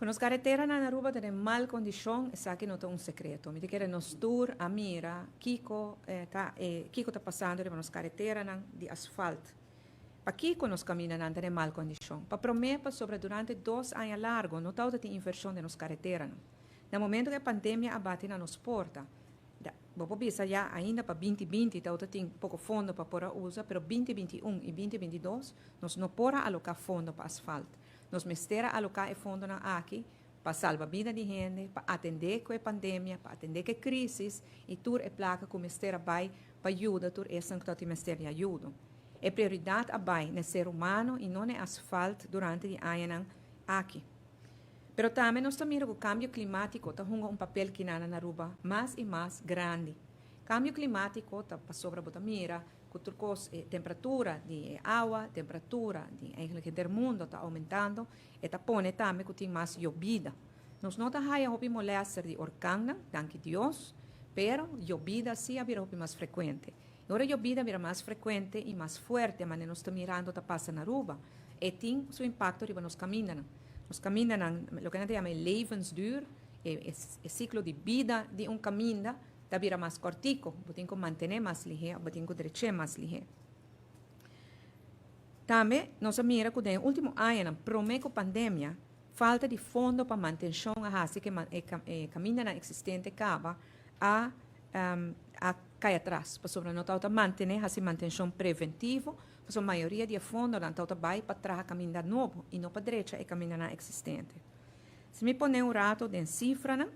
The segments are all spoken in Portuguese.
Quando os carreteras na Aruba têm mal condição, isso aqui não é um segredo. Me diz nos tour, a mira, Kiko tá passando por nos carreteras de asfalto. Para Kiko nos caminhos não tem mal condição. Para Promepa, sobre durante 2 anos largos, não está tem inversão de nos carreteras. No momento que a pandemia abate na nos porta, vou pensar já ainda para 2020, então tem pouco fundo para pôr usar, mas 2021 e 2022 nós não pôr alocar fundo para asfalto. Nós mestera alocar e fundo na aqui para salvar a vida de gente, para atender com a pandemia, para atender com a crise e tur é placa que mestera vai para ajuda tur essa que te mestera ajuda. É prioridade a vai no ser humano e não é asfalto durante o ano aqui. Pero também nós também que o cambio climático está jogando um papel que na Aruba mais e mais grande. Cambio climático está sobre a mira, que temperatura de água, temperatura do mundo está aumentando, e está pondo também que tem mais llovida. Nós não estamos aí molestar de orcana, danke Deus, pero llovida sim virá mais frequente. Agora llovida virá mais frequente e mais forte, mas nós estamos mirando está passando na Aruba, e tem seu impacto riba nos caminhos. Nos caminhos, o que a gente chama levensduur, o ciclo de vida de caminho, está vira mais cortico, tem que manter mais ligeiro, tem que direcer mais ligeiro. Também, nós mira que no último ano, prometo pandemia, falta de fundo para manutenção assim que caminho existente acaba a cair atrás, para sobre não estar manter assim manutenção preventiva, porque a maioria de fundo não está vai para trás caminho novo e não para direita é caminho existente. Se me põe rato de cifra,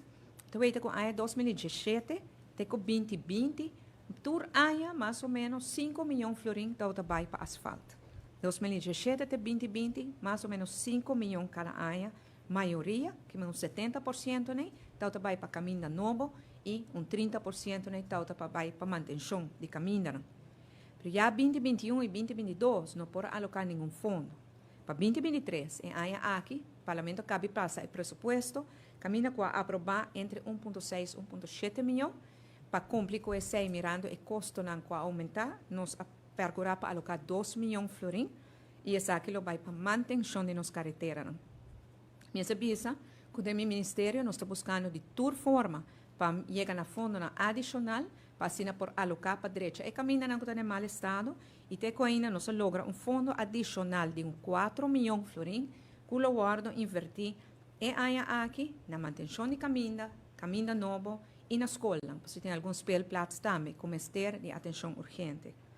tu vê que em 2017 até 2020, tur ano mais ou menos 5 milhões de florins está vai para asfalto. 2017 até 2020, mais ou menos 5 milhões cada ano, maioria, que é uns 70%, né, está vai para caminho novo e 30% né, está vai para manutenção de caminho. Pero já 2021 e 2022 não pode alocar nenhum fundo. Para 2023, em ano aqui, o Parlamento cabe passar o presupuesto, caminha com aprovar entre 1,6 e 1,7 milhão, para cumprir com esse mirando o custo não com aumentar, nós procurar para alocar 2 milhões de florins, e esse aqui vai para manutenção de nos carreteras. Minha sabisa, que o Ministério nós está buscando de toda forma para chegar na fundo adicional, para assim por alocar para a direita. E caminha não está em mal estado, e até que ainda nós logra fundo adicional de 4 milhões de florins, que o guardo invertir e aqui na manutenção de caminho novo e na escola, porque tem alguns spelplaats também, como ester de atenção urgente.